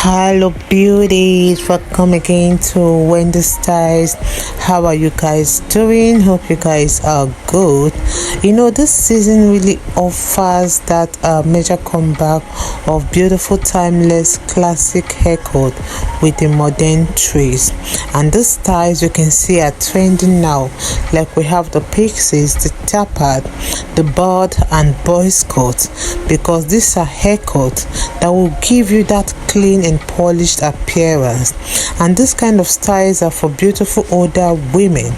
Hello beauties, welcome again to Wendy Styles. How are you guys doing? Hope you guys are good. This season really offers that major comeback of beautiful, timeless, classic haircut with a modern twist. And these styles you can see are trending now. Like we have the Pixies, the Tapered, the Bald and boys cut, because these are haircuts that will give you that clean and polished appearance. And this kind of styles are for beautiful older women.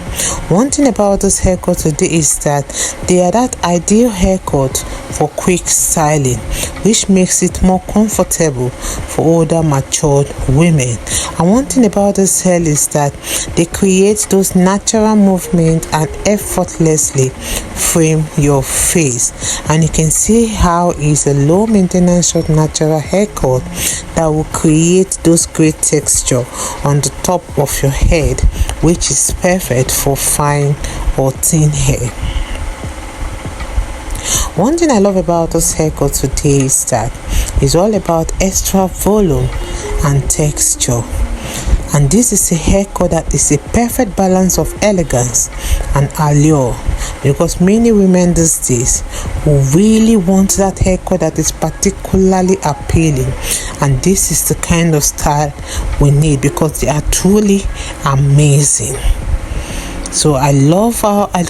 One thing about this haircut today is that they are that ideal haircut for quick styling, which makes it more comfortable for older matured women. And one thing about this hair is that they create those natural movements and effortlessly frame your face. And you can see how it's a low maintenance short natural haircut that will create those great texture on the top of your head, which is perfect for fine or thin hair. One thing I love about this haircut today is that it's all about extra volume and texture. And this is a haircut that is a perfect balance of elegance and allure, because many women these days who really want that haircut that is particularly appealing, and this is the kind of style we need because they are truly amazing. So I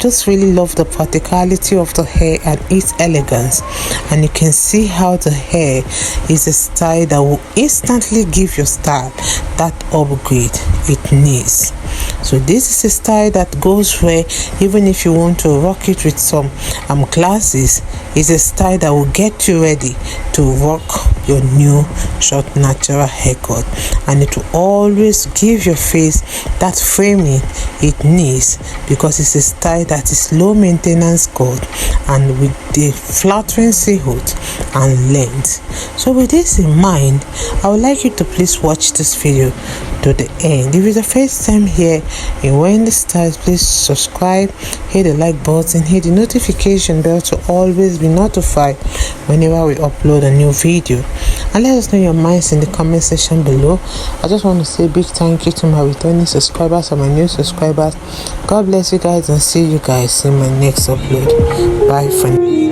just really love the practicality of the hair and its elegance. And you can see how the hair is a style that will instantly give your style that upgrade it needs. So this is a style that goes where even if you want to rock it with some glasses, it's a style that will get you ready to rock your new short natural haircut, and it will always give your face that framing it needs, because it's a style that is low maintenance cut and with the flattering silhouette and length. So with this in mind, I would like you to please watch this video to the end. If it's the first time here in Wendy Styles, please subscribe, hit the like button, hit the notification bell to always be notified whenever we upload a new video. And let us know your minds in the comment section below. I just want to say a big thank you to my returning subscribers and my new subscribers. God bless you guys, and see you guys in my next upload. Bye for now.